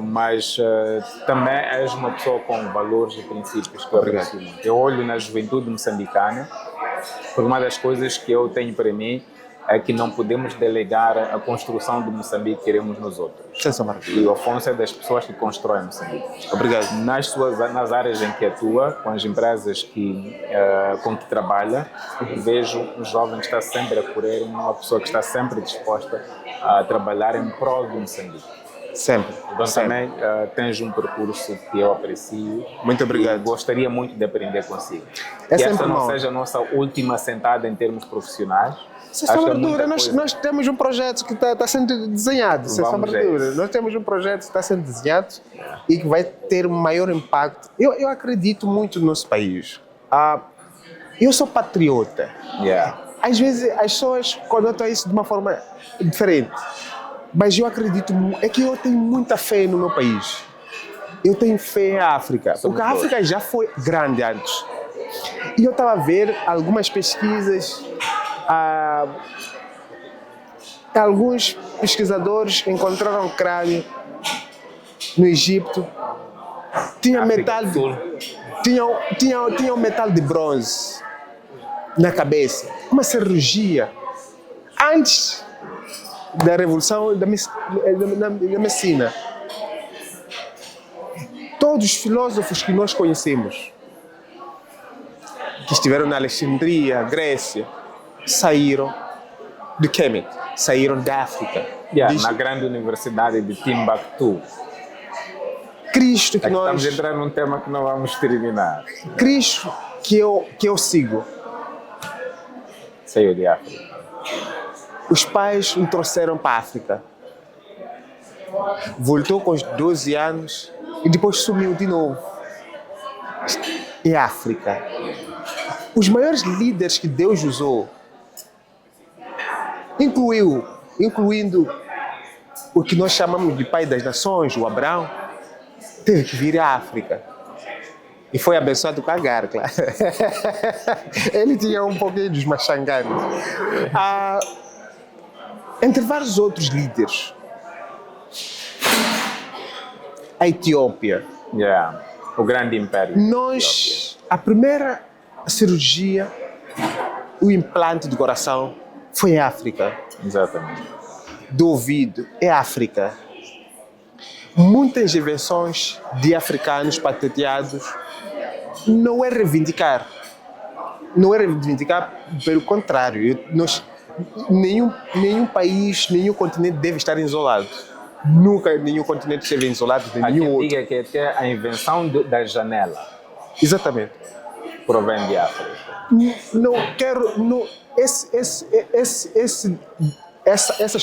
S2: mas também és uma pessoa com valores e princípios que eu aprecio muito. Eu olho na juventude moçambicana, porque uma das coisas que eu tenho para mim é que não podemos delegar a construção do Moçambique que queremos nos outros. E o Afonso é das pessoas que constroem Moçambique.
S1: Obrigado.
S2: Nas áreas em que atua, com as empresas com que trabalha, vejo um jovem que está sempre a correr, uma pessoa que está sempre disposta a trabalhar em prol do Moçambique.
S1: Sempre.
S2: Então também tens um percurso que eu aprecio.
S1: Muito obrigado.
S2: E gostaria muito de aprender consigo.
S1: É
S2: que
S1: sempre
S2: esta não
S1: bom.
S2: seja a nossa última sentada em termos profissionais.
S1: Sem sombra de dúvida, nós temos um projeto que está sendo desenhado. Sem sombra de dúvida. Nós temos um projeto que está sendo desenhado e que vai ter um maior impacto. Eu acredito muito no nosso país. Eu sou patriota. Às vezes as pessoas conotam isso de uma forma diferente. Mas eu acredito, é que eu tenho muita fé no meu país. Eu tenho fé na África. Porque a África já foi grande antes. E eu estava a ver algumas pesquisas. Alguns pesquisadores encontraram crânio no Egito. Tinha metal tinha um metal de bronze na cabeça. Uma cirurgia. Antes da revolução da medicina. Todos os filósofos que nós conhecemos, que estiveram na Alexandria, Grécia, saíram do Quêbec, saíram da África.
S2: Na grande universidade de Timbuktu.
S1: Cristo que nós...
S2: Estamos a entrar num tema que não vamos terminar.
S1: Cristo que eu sigo.
S2: Saiu de África.
S1: Os pais o trouxeram para a África. Voltou com os 12 anos e depois sumiu de novo. Em África. Os maiores líderes que Deus usou, incluindo o que nós chamamos de pai das nações, o Abraão, teve que vir à África. E foi abençoado com Agar, claro. Ele tinha um pouquinho dos machanganos. Entre vários outros líderes. A Etiópia.
S2: O grande império.
S1: A primeira cirurgia, o implante do coração, foi em África.
S2: Exatamente.
S1: Do ouvido, é África. Muitas invenções de africanos patenteados não é reivindicar. Não é reivindicar, pelo contrário. Nenhum país, nenhum continente deve estar isolado. Nunca nenhum continente esteve isolado de nenhum outro.
S2: Diga que até a invenção da janela.
S1: Exatamente.
S2: Provém de África.
S1: Não quero... Não, essas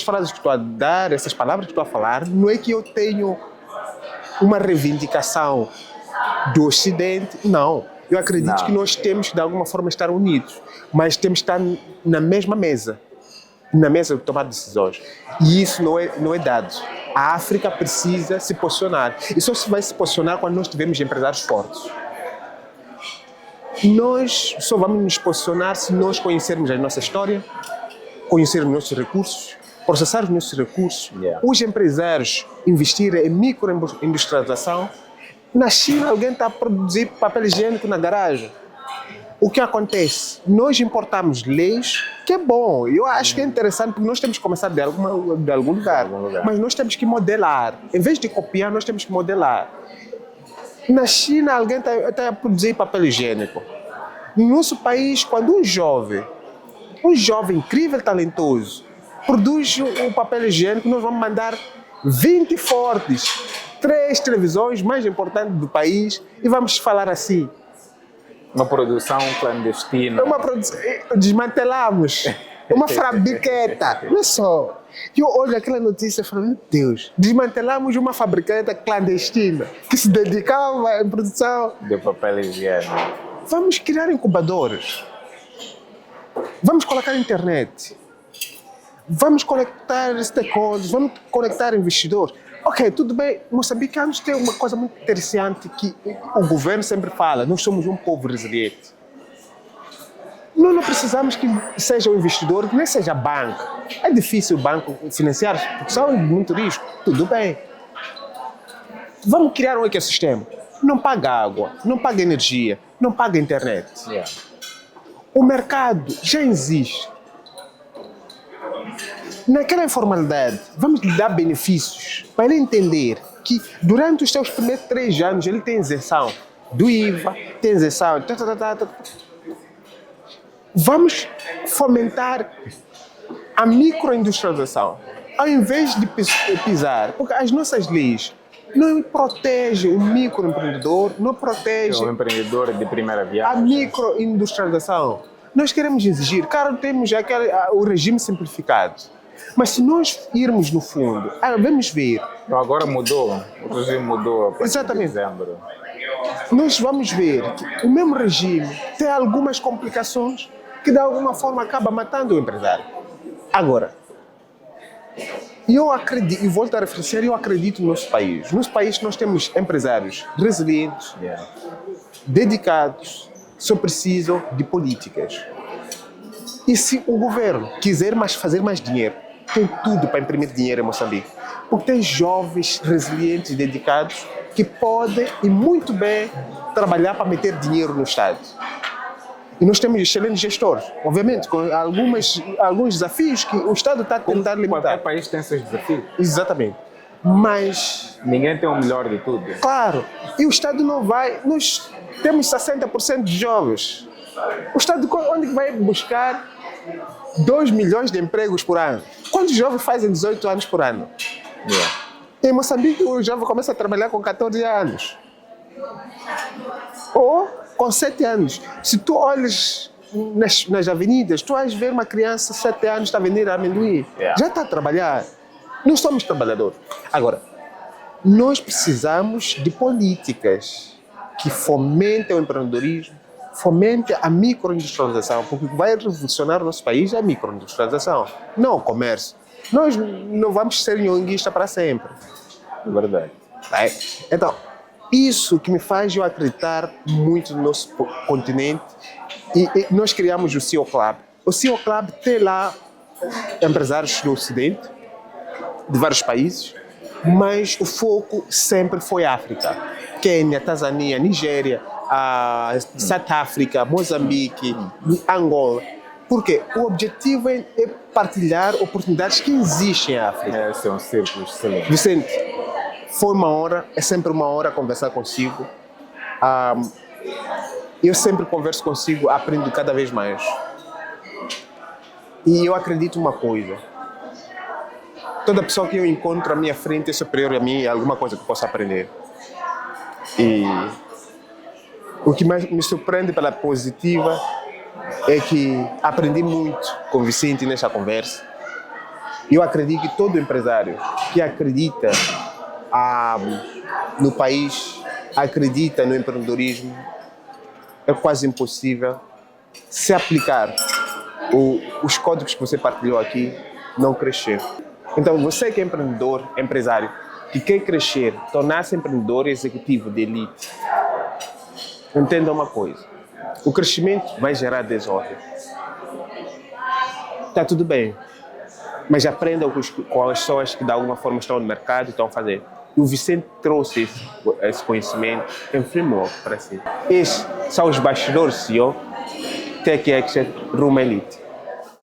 S1: frases que estou a dar, essas palavras que estou a falar, não é que eu tenho uma reivindicação do Ocidente, não. Eu acredito que nós temos que, de alguma forma, estar unidos, mas temos que estar na mesma mesa de tomar decisões. E isso não é dado. A África precisa se posicionar. E só se vai se posicionar quando nós tivermos empresários fortes. Nós só vamos nos posicionar se nós conhecermos a nossa história, conhecermos nossos recursos, processar os nossos recursos, os empresários investirem em microindustrialização. Na China, alguém está a produzir papel higiênico na garagem. O que acontece? Nós importamos leis, que é bom. Eu acho que é interessante, porque nós temos que começar de algum lugar. Mas nós temos que modelar. Em vez de copiar, nós temos que modelar. Na China, alguém está a produzir papel higiênico. No nosso país, quando um jovem incrível, talentoso, produz o papel higiênico, nós vamos mandar 20 fortes, 3 televisões mais importantes do país e vamos falar assim.
S2: Uma produção clandestina.
S1: Desmantelamos. Uma fabriqueta. Não é só. Eu olho aquela notícia e falo, meu Deus, desmantelamos uma fabriqueta clandestina que se dedicava à produção
S2: De papel higiênico.
S1: Vamos criar incubadores. Vamos colocar internet. Vamos conectar stakeholders, vamos conectar investidores. Ok, tudo bem, moçambicanos têm uma coisa muito interessante que o governo sempre fala, nós somos um povo resiliente. Nós não precisamos que seja um investidor, que nem seja banco. É difícil o banco financiar, porque são muito risco. Tudo bem. Vamos criar um ecossistema. Não paga água, não paga energia, não paga internet.
S2: Yeah.
S1: O mercado já existe. Naquela informalidade, vamos lhe dar benefícios para ele entender que durante os seus primeiros 3 anos ele tem isenção do IVA, tem isenção. Vamos fomentar a microindustrialização, ao invés de pisar, porque as nossas leis não protegem o microempreendedor, não protegem
S2: Um empreendedor de primeira
S1: a
S2: viagem.
S1: microindustrialização. Nós queremos exigir, claro, temos o regime simplificado, mas se nós irmos no fundo, vamos ver,
S2: Agora mudou, o regime mudou a partir
S1: Exatamente.
S2: de dezembro.
S1: nós vamos ver que o mesmo regime tem algumas complicações que de alguma forma acaba matando o empresário. Agora, eu acredito, e volto a refletir, eu acredito no nosso país. No nosso país nós temos empresários resilientes,
S2: Yeah.
S1: dedicados, só precisam de políticas. E se o governo quiser fazer mais dinheiro, tem tudo para imprimir dinheiro em Moçambique. Porque tem jovens resilientes e dedicados que podem e muito bem trabalhar para meter dinheiro no Estado. E nós temos excelentes gestores, obviamente, com alguns desafios que o Estado está a tentar limitar.
S2: Qualquer país tem seus desafios.
S1: Exatamente. Mas,
S2: Ninguém tem o melhor de tudo.
S1: claro, e o Estado não vai... Nós temos 60% de jovens. O Estado onde vai buscar 2 milhões de empregos por ano? Quantos jovens fazem 18 anos por ano?
S2: Yeah.
S1: Em Moçambique, o jovem começa a trabalhar com 14 anos. Ou com 7 anos. Se tu olhas nas avenidas, tu vais ver uma criança de 7 anos está a vender amendoim.
S2: Yeah.
S1: Já está a trabalhar. Nós somos trabalhadores. Agora, nós precisamos de políticas que fomentem o empreendedorismo, fomentem a microindustrialização, porque o que vai revolucionar o nosso país é a microindustrialização, não o comércio. Nós não vamos ser nhonguistas para sempre.
S2: Verdade.
S1: Né? Então, isso que me faz eu acreditar muito no nosso continente. E nós criamos o CEO Club. O CEO Club tem lá empresários do Ocidente, de vários países, mas o foco sempre foi África. Quênia, Tanzânia, Nigéria, South África, Moçambique, Angola. Porque o objetivo é partilhar oportunidades que existem em África.
S2: Esse é um círculo excelente.
S1: Vicente, foi uma honra, é sempre uma honra conversar consigo. Eu sempre converso consigo, aprendo cada vez mais. E eu acredito uma coisa. Toda pessoa que eu encontro à minha frente é superior a mim, é alguma coisa que eu possa aprender. E o que mais me surpreende pela positiva é que aprendi muito com o Vicente nessa conversa. Eu acredito que todo empresário que acredita no país, acredita no empreendedorismo, é quase impossível se aplicar os códigos que você partilhou aqui, não crescer. Então, você que é empreendedor, empresário, que quer crescer, tornar-se empreendedor e executivo de elite, entenda uma coisa: o crescimento vai gerar desordem. Está tudo bem, mas aprenda com as pessoas que de alguma forma estão no mercado e estão a fazer. E o Vicente trouxe esse conhecimento em framework para si. Esses são os bastidores do CEO Tech Action rumo à elite.